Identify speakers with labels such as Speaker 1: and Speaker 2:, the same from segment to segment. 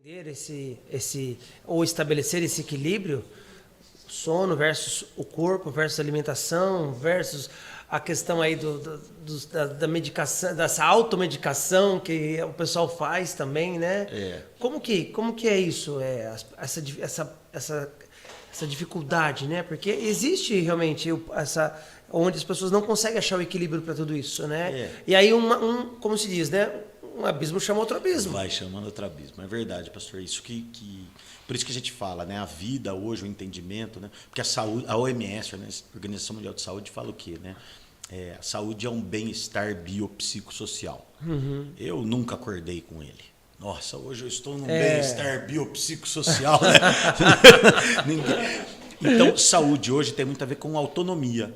Speaker 1: Entender ou estabelecer esse equilíbrio, sono versus o corpo, versus alimentação, versus a questão aí da medicação, dessa automedicação que o pessoal faz também, né? Como que é isso? Essa dificuldade, né? Porque existe realmente onde as pessoas não conseguem achar o equilíbrio para tudo isso, né? E aí como se diz, né? Um abismo chama outro abismo.
Speaker 2: Vai chamando outro abismo. É verdade, pastor. Isso por isso que a gente fala, né? A vida hoje, o entendimento, né? Porque a saúde, a OMS, né? A Organização Mundial de Saúde, fala o quê, né? A saúde é um bem-estar biopsicossocial. Eu nunca acordei com ele. Nossa, hoje eu estou num bem-estar biopsicossocial, né? Então, saúde hoje tem muito a ver com autonomia,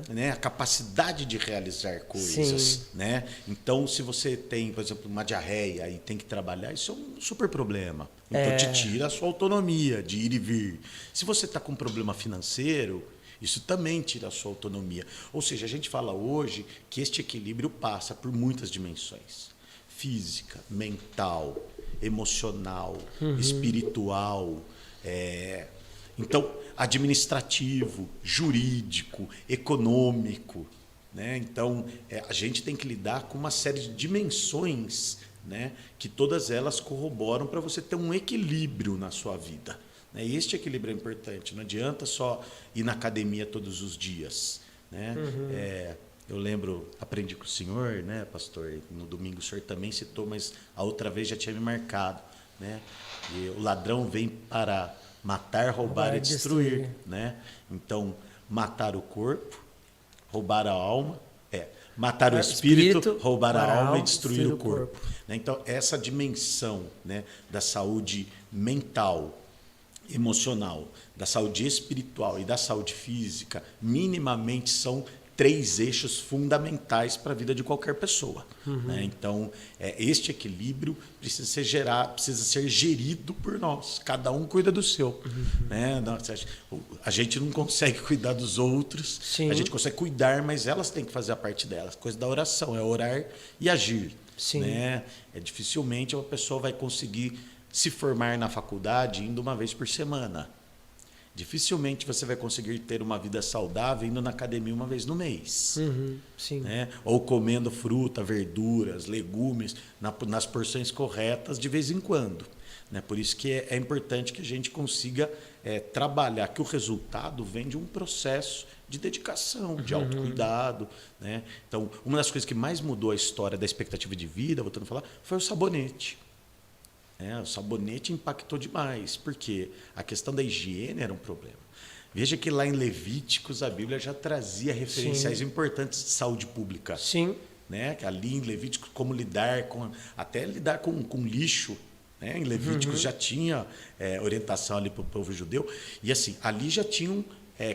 Speaker 2: né? A capacidade de realizar coisas, né? Então, se você tem, por exemplo, uma diarreia e tem que trabalhar, isso é um super problema. Então, te tira a sua autonomia de ir e vir. Se você está com um problema financeiro, isso também tira a sua autonomia. Ou seja, a gente fala hoje que este equilíbrio passa por muitas dimensões. Física, mental, emocional, espiritual, então, administrativo, jurídico, econômico, né? Então, a gente tem que lidar com uma série de dimensões, né? Que todas elas corroboram para você ter um equilíbrio na sua vida. Né? E este equilíbrio é importante. Não adianta só ir na academia todos os dias. Né? Eu lembro, aprendi com o senhor, né, pastor? No domingo o senhor também citou, mas a outra vez já tinha me marcado. Né? E o ladrão vem para matar, roubar e destruir, né? Então, matar o corpo, roubar a alma, matar o espírito, roubar a alma e destruir o corpo. Né? Então, essa dimensão, né, da saúde mental, emocional, da saúde espiritual e da saúde física, minimamente são 3 eixos fundamentais para a vida de qualquer pessoa. Né? Então, este equilíbrio precisa ser gerido por nós. Cada um cuida do seu. Né? A gente não consegue cuidar dos outros. Sim. A gente consegue cuidar, mas elas têm que fazer a parte delas. Coisa da oração, é orar e agir. Sim. Né? Dificilmente uma pessoa vai conseguir se formar na faculdade indo uma vez por semana. Dificilmente você vai conseguir ter uma vida saudável indo na academia uma vez no mês. Sim. Né? Ou comendo fruta, verduras, legumes, nas porções corretas de vez em quando. Né? Por isso que é importante que a gente consiga trabalhar, que o resultado vem de um processo de dedicação, de autocuidado. Né? Então, uma das coisas que mais mudou a história da expectativa de vida, voltando a falar, foi o sabonete. O sabonete impactou demais, porque a questão da higiene era um problema. Veja que lá em Levíticos a Bíblia já trazia referenciais importantes de saúde pública. Sim. Né? Ali em Levíticos, como lidar com lixo. Né? Em Levíticos já tinha orientação ali para o povo judeu. E assim, ali já tinham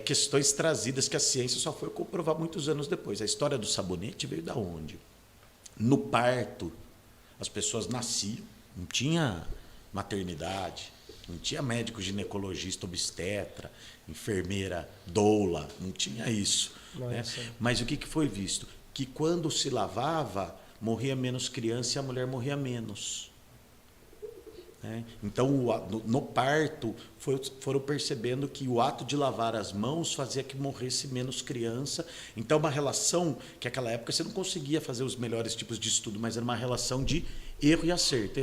Speaker 2: questões trazidas que a ciência só foi comprovar muitos anos depois. A história do sabonete veio da onde? No parto, as pessoas nasciam. Não tinha maternidade, não tinha médico ginecologista, obstetra, enfermeira, doula, não tinha isso. Né? Mas o que foi visto? Que quando se lavava, morria menos criança e a mulher morria menos. Né? Então, no parto, foram percebendo que o ato de lavar as mãos fazia que morresse menos criança. Então, uma relação que naquela época você não conseguia fazer os melhores tipos de estudo, mas era uma relação de erro e acerto.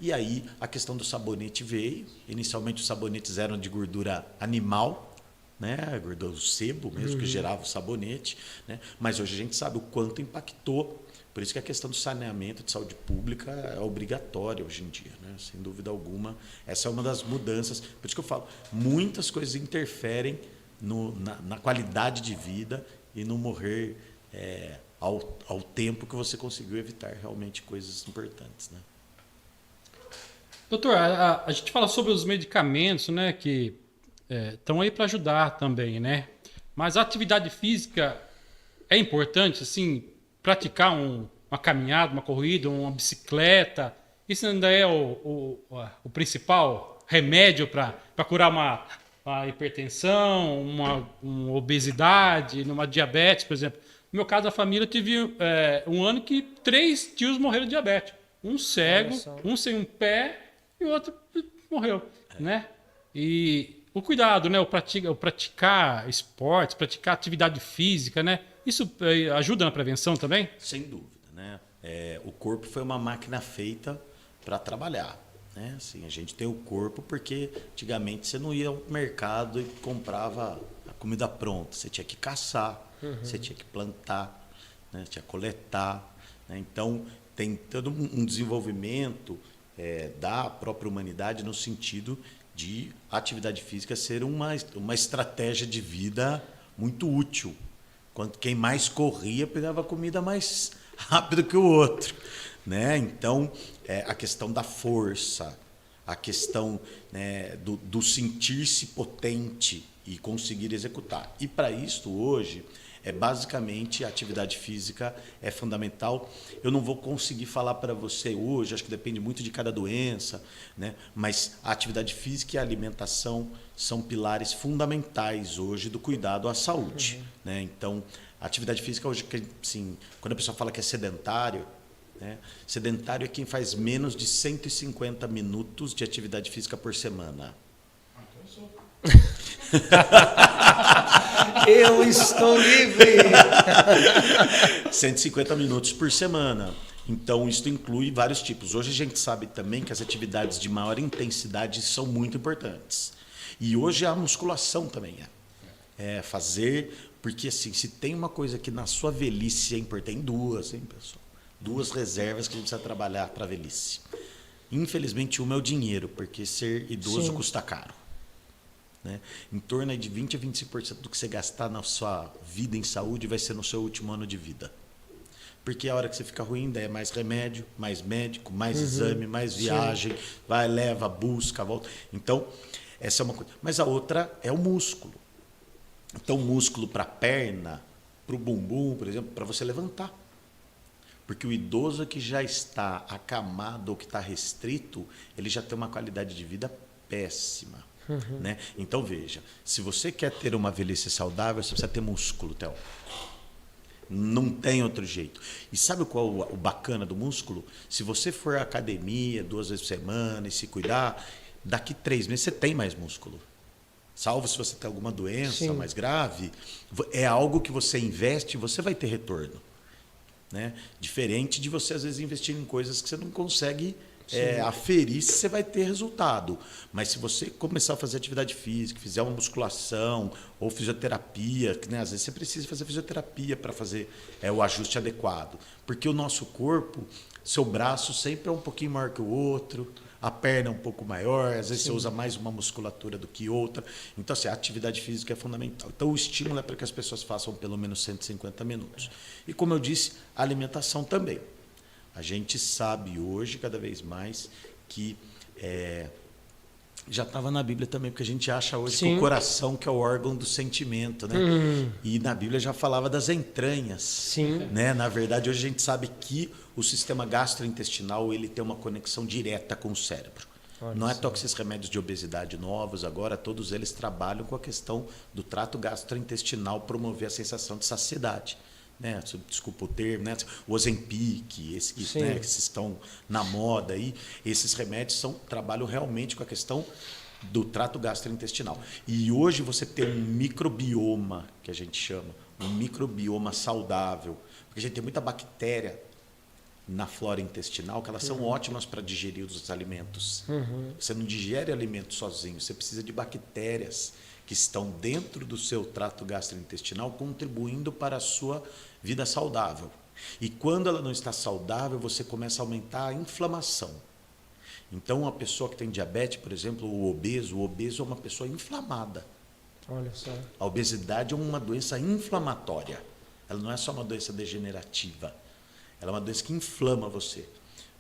Speaker 2: E aí a questão do sabonete veio. Inicialmente os sabonetes eram de gordura animal, né? Gordura do sebo mesmo, que gerava o sabonete. Né? Mas hoje a gente sabe o quanto impactou. Por isso que a questão do saneamento de saúde pública é obrigatória hoje em dia, né? Sem dúvida alguma. Essa é uma das mudanças. Por isso que eu falo, muitas coisas interferem na qualidade de vida e no morrer ao tempo que você conseguiu evitar realmente coisas importantes. Né?
Speaker 3: Doutor, a gente fala sobre os medicamentos, né, que estão aí para ajudar também, né? Mas a atividade física é importante, assim, praticar uma caminhada, uma corrida, uma bicicleta. Isso ainda é o principal remédio para curar uma hipertensão, uma obesidade, uma diabetes, por exemplo. No meu caso, a família teve um ano que 3 tios morreram de diabetes. Um cego, um sem um pé e o outro morreu, né? E o cuidado, né? O praticar esportes, praticar atividade física, né? Isso ajuda na prevenção também?
Speaker 2: Sem dúvida, né? O corpo foi uma máquina feita para trabalhar, né? Assim, a gente tem o corpo porque antigamente você não ia ao mercado e comprava a comida pronta, você tinha que caçar, você tinha que plantar, né? Tinha que coletar, né? Então tem todo um desenvolvimento da própria humanidade no sentido de atividade física ser uma estratégia de vida muito útil. Quem mais corria pegava comida mais rápido que o outro, né? Então, a questão da força, a questão, né, do sentir-se potente e conseguir executar. E para isso, hoje, basicamente a atividade física é fundamental. Eu não vou conseguir falar para você hoje, acho que depende muito de cada doença, né? Mas a atividade física e a alimentação são pilares fundamentais hoje do cuidado à saúde, né? Então, a atividade física hoje, assim, quando a pessoa fala que é sedentário, né? Sedentário é quem faz menos de 150 minutos de atividade física por semana.
Speaker 1: Eu estou livre!
Speaker 2: 150 minutos por semana. Então, isso inclui vários tipos. Hoje a gente sabe também que as atividades de maior intensidade são muito importantes. E hoje a musculação também fazer, porque assim, se tem uma coisa que na sua velhice é importante, tem duas, hein, pessoal? 2 reservas que a gente precisa trabalhar para a velhice. Infelizmente, uma é o dinheiro, porque ser idoso custa caro, né? Em torno de 20 a 25% do que você gastar na sua vida em saúde vai ser no seu último ano de vida. Porque a hora que você fica ruim, daí é mais remédio, mais médico, mais exame, mais viagem, vai, leva, busca, volta. Então, essa é uma coisa. Mas a outra é o músculo. Então, músculo para a perna, para o bumbum, por exemplo, para você levantar. Porque o idoso que já está acamado ou que está restrito, ele já tem uma qualidade de vida péssima. Né? Então, veja, se você quer ter uma velhice saudável, você precisa ter músculo, Theo. Não tem outro jeito. E sabe qual o bacana do músculo? Se você for à academia 2 vezes por semana e se cuidar, daqui 3 meses você tem mais músculo. Salvo se você tem alguma doença mais grave, é algo que você investe e você vai ter retorno, né? Diferente de você, às vezes, investir em coisas que você não consegue aferir se você vai ter resultado. Mas se você começar a fazer atividade física, fizer uma musculação ou fisioterapia, né? Às vezes você precisa fazer fisioterapia para fazer o ajuste adequado. Porque o nosso corpo, seu braço sempre é um pouquinho maior que o outro, a perna é um pouco maior, às vezes você usa mais uma musculatura do que outra. Então, assim, a atividade física é fundamental. Então, o estímulo é para que as pessoas façam pelo menos 150 minutos. E, como eu disse, a alimentação também. A gente sabe hoje, cada vez mais, que já estava na Bíblia também, porque a gente acha hoje que o coração que é o órgão do sentimento, né? E na Bíblia já falava das entranhas, né? Na verdade, hoje a gente sabe que o sistema gastrointestinal ele tem uma conexão direta com o cérebro. Não é só que esses remédios de obesidade novos agora, todos eles trabalham com a questão do trato gastrointestinal promover a sensação de saciedade. Né? Desculpa o termo, né? O Ozempic, esses que estão na moda aí, esses remédios trabalham realmente com a questão do trato gastrointestinal. E hoje você tem um microbioma, que a gente chama, um microbioma saudável, porque a gente tem muita bactéria na flora intestinal que elas são ótimas para digerir os alimentos. Você não digere alimento sozinho, você precisa de bactérias que estão dentro do seu trato gastrointestinal contribuindo para a sua vida saudável. E quando ela não está saudável, você começa a aumentar a inflamação. Então, uma pessoa que tem diabetes, por exemplo, o obeso é uma pessoa inflamada.
Speaker 1: Olha só.
Speaker 2: A obesidade é uma doença inflamatória. Ela não é só uma doença degenerativa. Ela é uma doença que inflama você.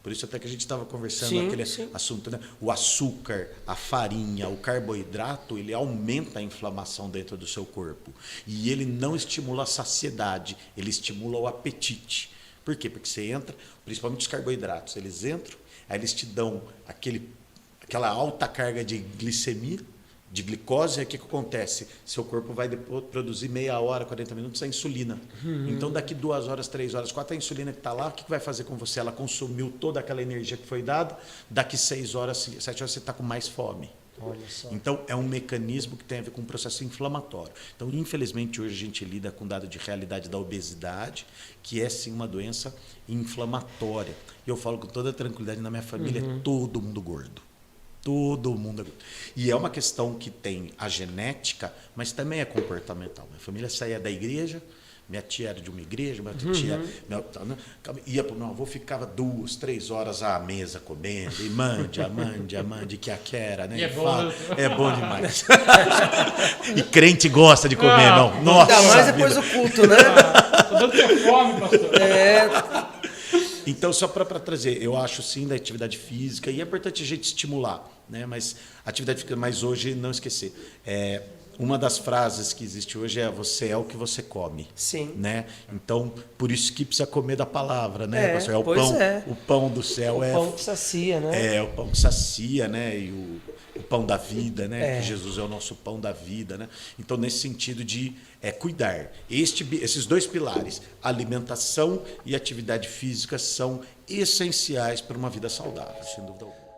Speaker 2: Por isso até que a gente estava conversando aquele assunto, né? O açúcar, a farinha, o carboidrato, ele aumenta a inflamação dentro do seu corpo. E ele não estimula a saciedade, ele estimula o apetite. Por quê? Porque você entra, principalmente os carboidratos, eles entram, aí eles te dão aquela alta carga de glicemia, de glicose, o que acontece? Seu corpo vai depois produzir meia hora, 40 minutos a insulina. Então, daqui 2 horas, 3 horas, 4, a insulina que está lá, o que vai fazer com você? Ela consumiu toda aquela energia que foi dada, daqui 6 horas, 7 horas, você está com mais fome.
Speaker 1: Olha só.
Speaker 2: Então, é um mecanismo que tem a ver com um processo inflamatório. Então, infelizmente, hoje a gente lida com o dado de realidade da obesidade, que é sim uma doença inflamatória. E eu falo com toda tranquilidade, na minha família, todo mundo gordo. Todo mundo é gordo. E é uma questão que tem a genética, mas também é comportamental. Minha família saía da igreja, minha tia era de uma igreja, minha tia ia para o meu avô, ficava 2, 3 horas à mesa comendo, e mande, que aquera, né?
Speaker 3: E é bom,
Speaker 2: é bom demais. E crente gosta de comer, não. Nossa,
Speaker 1: ainda mais depois do culto, né?
Speaker 3: Tô dando até fome, pastor.
Speaker 2: Então, só para trazer, eu acho sim da atividade física, e é importante a gente estimular, né? Mas atividade física, mas hoje não esquecer. Uma das frases que existe hoje é: você é o que você come.
Speaker 1: Sim.
Speaker 2: Né? Então, por isso que precisa comer da palavra, né? Pastor? O
Speaker 1: pois
Speaker 2: pão,
Speaker 1: é.
Speaker 2: o pão do céu
Speaker 1: O pão que sacia, né?
Speaker 2: o pão que sacia, né? E o pão da vida, né? Que Jesus é o nosso pão da vida, né? Então, nesse sentido de cuidar. Esses 2 pilares, alimentação e atividade física, são essenciais para uma vida saudável, sem dúvida alguma.